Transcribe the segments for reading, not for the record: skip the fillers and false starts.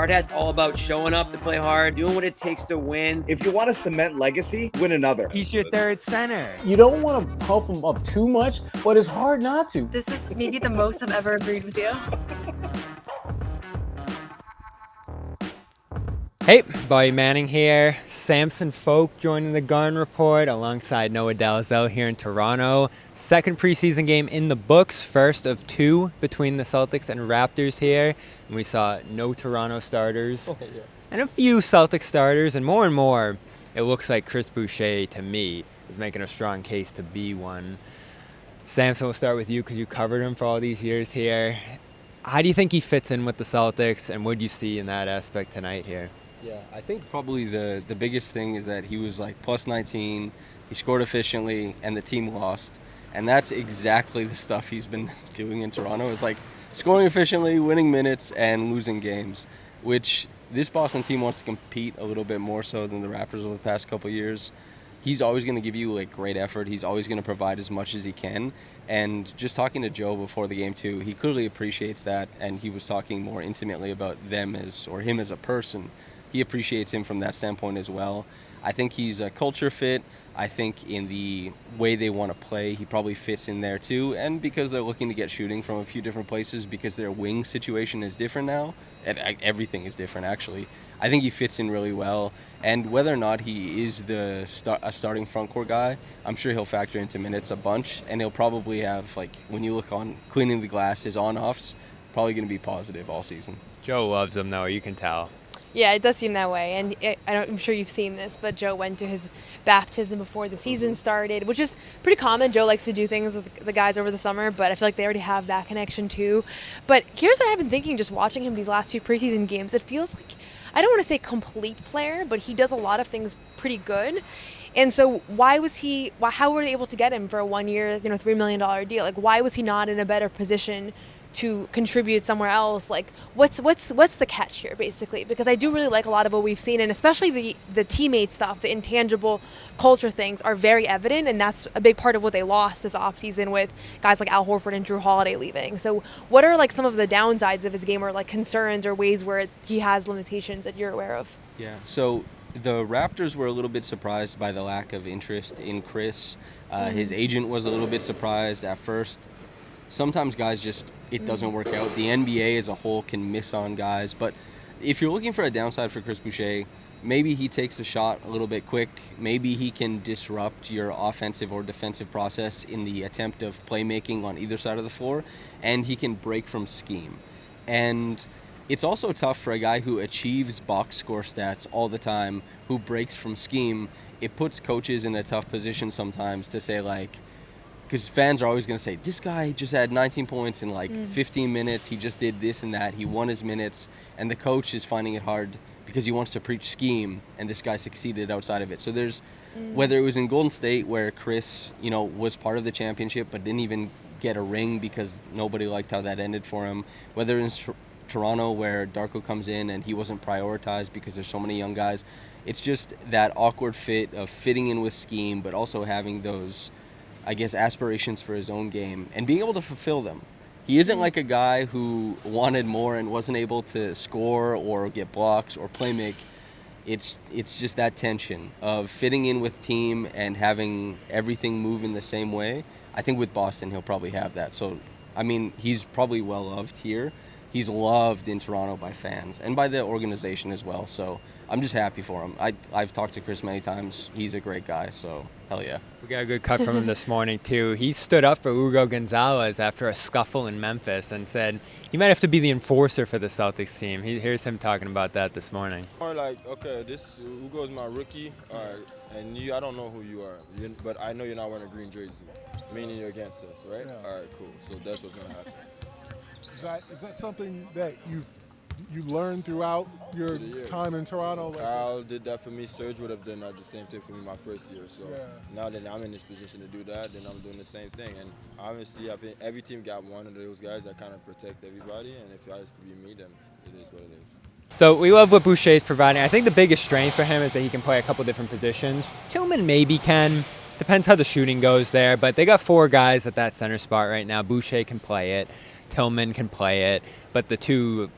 Hardhat's all about showing up to play hard, doing what it takes to win. If you want to cement legacy, win another. He's your third center. You don't want to pump him up too much, but it's hard not to. This is maybe the most I've ever agreed with you. Hey, Bobby Manning here. Samson Folk joining the Garn Report alongside Noah Dalzell here in Toronto. Second preseason game in the books, first of two between the Celtics and Raptors here. And we saw no Toronto starters and a few Celtics starters, and more, it looks like Chris Boucher, to me, is making a strong case to be one. Samson, we'll start with you because you covered him for all these years here. How do you think he fits in with the Celtics, and what do you see in that aspect tonight here? Yeah, I think probably the biggest thing is that he was like plus 19, he scored efficiently, and the team lost. And that's exactly the stuff he's been doing in Toronto, is like scoring efficiently, winning minutes, and losing games, which this Boston team wants to compete a little bit more so than the Raptors over the past couple of years. He's always going to give you like great effort. He's always going to provide as much as he can. And just talking to Joe before the game too, he clearly appreciates that, and he was talking more intimately about him as a person. He appreciates him from that standpoint as well. I think he's a culture fit. I think in the way they want to play, he probably fits in there too. And because they're looking to get shooting from a few different places, because their wing situation is different now, and everything is different actually, I think he fits in really well. And whether or not he is a starting front court guy, I'm sure he'll factor into minutes a bunch, and he'll probably have, like, when you look on cleaning the glass, his on-offs, probably going to be positive all season. Joe loves him, though, you can tell. Yeah, it does seem that way, and I'm sure you've seen this, but Joe went to his baptism before the season started, which is pretty common. Joe likes to do things with the guys over the summer, but I feel like they already have that connection too. But here's what I've been thinking just watching him these last two preseason games. It feels like, I don't want to say complete player, but he does a lot of things pretty good. And so how were they able to get him for a 1 year, $3 million deal? Like, why was he not in a better position to contribute somewhere else? Like, what's the catch here, basically? Because I do really like a lot of what we've seen, and especially the teammate stuff, the intangible culture things are very evident, and that's a big part of what they lost this offseason with guys like Al Horford and Drew Holiday leaving. So what are like some of the downsides of his game, or like concerns or ways where he has limitations that you're aware of? Yeah, so the Raptors were a little bit surprised by the lack of interest in Chris. His agent was a little bit surprised at first. Sometimes guys it doesn't work out. The NBA as a whole can miss on guys. But if you're looking for a downside for Chris Boucher, maybe he takes a shot a little bit quick. Maybe he can disrupt your offensive or defensive process in the attempt of playmaking on either side of the floor. And he can break from scheme. And it's also tough for a guy who achieves box score stats all the time, who breaks from scheme. It puts coaches in a tough position sometimes to say, like, because fans are always going to say, this guy just had 19 points in 15 minutes. He just did this and that. He won his minutes. And the coach is finding it hard because he wants to preach scheme, and this guy succeeded outside of it. So there's, whether it was in Golden State where Chris, was part of the championship but didn't even get a ring because nobody liked how that ended for him. Whether it's Toronto where Darko comes in and he wasn't prioritized because there's so many young guys. It's just that awkward fit of fitting in with scheme but also having those, I guess, aspirations for his own game and being able to fulfill them. He isn't like a guy who wanted more and wasn't able to score or get blocks or play make. It's just that tension of fitting in with team and having everything move in the same way. I think with Boston, he'll probably have that. So, I mean, he's probably well loved here. He's loved in Toronto by fans and by the organization as well. So I'm just happy for him. I've talked to Chris many times. He's a great guy, so hell yeah. We got a good cut from him this morning, too. He stood up for Hugo Gonzalez after a scuffle in Memphis and said he might have to be the enforcer for the Celtics team. Here's him talking about that this morning. Or like, okay, this Hugo's my rookie, all right, and I don't know who you are, but I know you're not wearing a green jersey, meaning you're against us, right? Yeah. All right, cool. So that's what's going to happen. Is that something that you learned throughout your time in Toronto? Like, Kyle did that for me. Serge would have done the same thing for me my first year. So now that I'm in this position to do that, then I'm doing the same thing. And obviously, I think every team got one of those guys that kind of protect everybody. And if it has to be me, then it is what it is. So we love what Boucher is providing. I think the biggest strength for him is that he can play a couple different positions. Tillman maybe can. Depends how the shooting goes there. But they got four guys at that center spot right now. Boucher can play it. Tillman can play it. But the two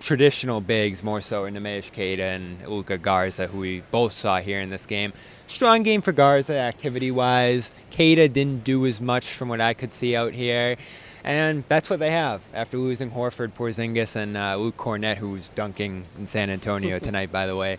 traditional bigs, more so in Nemesh Keita and Luka Garza, who we both saw here in this game. Strong game for Garza, activity-wise. Keita didn't do as much from what I could see out here. And that's what they have after losing Horford, Porzingis, and Luke Cornett, who was dunking in San Antonio tonight, by the way.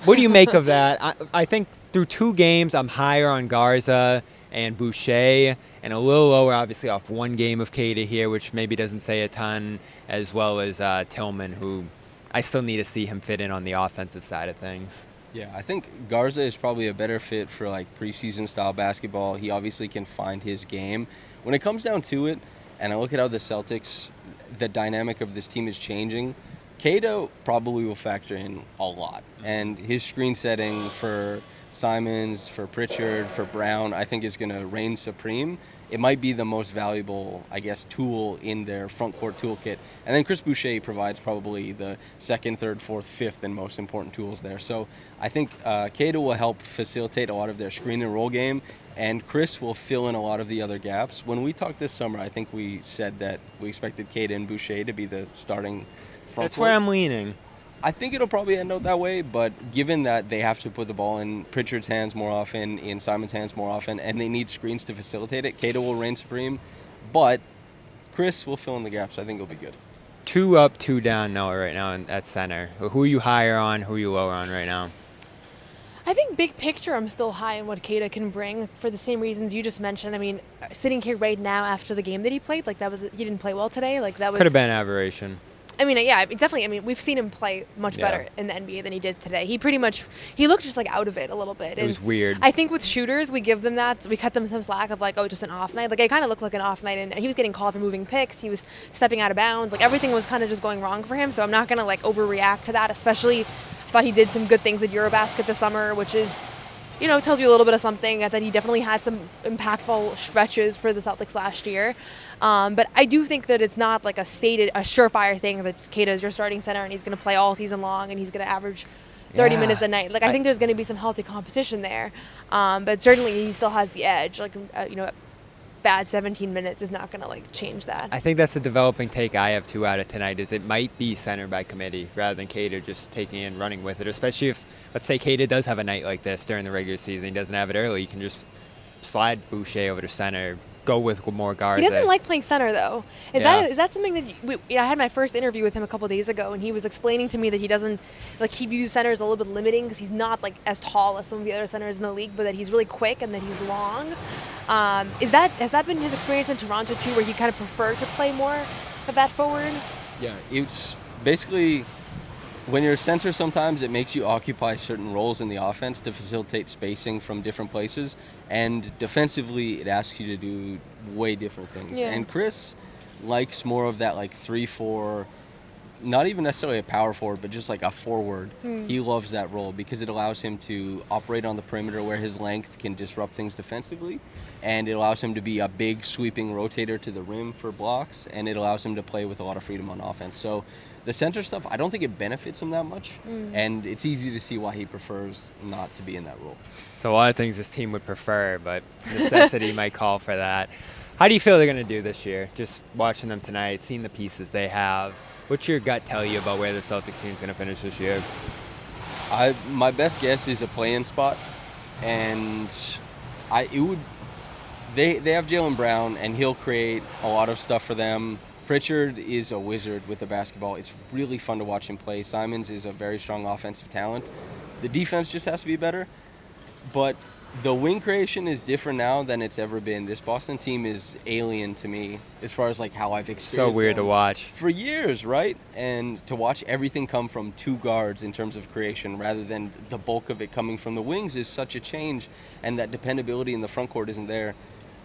What do you make of that? I think through 2 games, I'm higher on Garza and Boucher, and a little lower, obviously, off 1 game of Keita here, which maybe doesn't say a ton, as well as Tillman, who I still need to see him fit in on the offensive side of things. Yeah, I think Garza is probably a better fit for like preseason style basketball. He obviously can find his game. When it comes down to it, and I look at how the Celtics, the dynamic of this team is changing, Keita probably will factor in a lot. And his screen setting for Simons, for Pritchard, for Brown, I think is going to reign supreme. It might be the most valuable, I guess, tool in their front court toolkit. And then Chris Boucher provides probably the 2nd, 3rd, 4th, 5th and most important tools there. So I think Keita will help facilitate a lot of their screen and roll game, and Chris will fill in a lot of the other gaps. When we talked this summer, I think we said that we expected Keita and Boucher to be the starting front That's court. where I'm leaning. I think it'll probably end up that way, but given that they have to put the ball in Pritchard's hands more often, in Simon's hands more often, and they need screens to facilitate it, Keita will reign supreme, but Chris will fill in the gaps. I think it'll be good. 2 up, 2 down Noah right now at center. Who are you higher on? Who are you lower on right now? I think big picture, I'm still high on what Keita can bring for the same reasons you just mentioned. I mean, sitting here right now after the game that he played, like he didn't play well today. Like that was Could have been aberration. I mean, yeah, definitely. I mean, we've seen him play much better in the NBA than he did today. He looked just like out of it a little bit. It was weird. I think with shooters, we give them that. We cut them some slack of like, oh, just an off night. Like, it kind of looked like an off night, and he was getting called for moving picks. He was stepping out of bounds. Like, everything was kind of just going wrong for him. So I'm not going to like overreact to that, especially I thought he did some good things at Eurobasket this summer, which is, tells you a little bit of something, that he definitely had some impactful stretches for the Celtics last year. But I do think that it's not like a surefire thing that Keita is your starting center and he's going to play all season long and he's going to average 30 minutes a night. Like, I think there's going to be some healthy competition there. But certainly he still has the edge. Like, bad 17 minutes is not going to like change that. I think that's the developing take I have too out of tonight, is it might be center by committee rather than Keita just taking it and running with it, especially if, let's say, Keita does have a night like this during the regular season. He doesn't have it early. You can just slide Boucher over to center, go with more Garza. He doesn't like playing center, though. Is that something that I had my first interview with him a couple days ago, and he was explaining to me that he doesn't he views center as a little bit limiting because he's not like as tall as some of the other centers in the league, but that he's really quick and that he's long. Has that been his experience in Toronto too, where he kind of preferred to play more of that forward? Yeah, it's basically when you're a center, sometimes it makes you occupy certain roles in the offense to facilitate spacing from different places. And defensively, it asks you to do way different things. Yeah. And Chris likes more of that 3-4, not even necessarily a power forward, but just like a forward. He loves that role because it allows him to operate on the perimeter where his length can disrupt things defensively. And it allows him to be a big sweeping rotator to the rim for blocks. And it allows him to play with a lot of freedom on offense. So the center stuff, I don't think it benefits him that much, and it's easy to see why he prefers not to be in that role. So a lot of things this team would prefer, but necessity might call for that. How do you feel they're going to do this year? Just watching them tonight, seeing the pieces they have, what's your gut tell you about where the Celtics team's going to finish this year? My best guess is a play-in spot, and they have Jaylen Brown, and he'll create a lot of stuff for them. Pritchard is a wizard with the basketball. It's really fun to watch him play. Simons is a very strong offensive talent. The defense just has to be better. But the wing creation is different now than it's ever been. This Boston team is alien to me as far as how I've experienced So weird them to watch. for years, right? And to watch everything come from 2 guards in terms of creation rather than the bulk of it coming from the wings is such a change. And that dependability in the front court isn't there.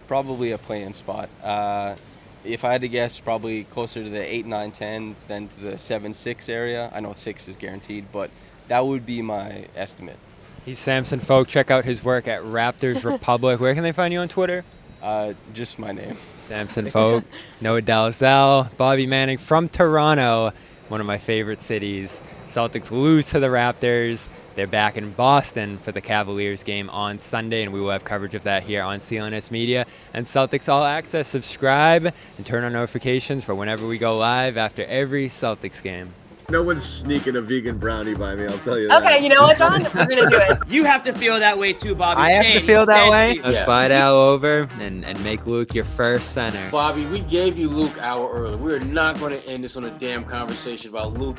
Probably a play-in spot. If I had to guess, probably closer to the 8, 9, 10 than to the 7, 6 area. I know 6 is guaranteed, but that would be my estimate. He's Samson Folk. Check out his work at Raptors Republic. Where can they find you on Twitter? Just my name. Samson Folk. Noah Dalzell. Bobby Manning from Toronto, one of my favorite cities. Celtics lose to the Raptors. They're back in Boston for the Cavaliers game on Sunday, and we will have coverage of that here on CLNS Media and Celtics All Access. Subscribe and turn on notifications for whenever we go live after every Celtics game. No one's sneaking a vegan brownie by me, I'll tell you that. Okay, you know what, John? We're going to do it. You have to feel that way too, Bobby. I have to Same. feel that Same way. to you. Let's slide Al over and make Luke your first center. Bobby, we gave you Luke hour early. We're not going to end this on a damn conversation about Luke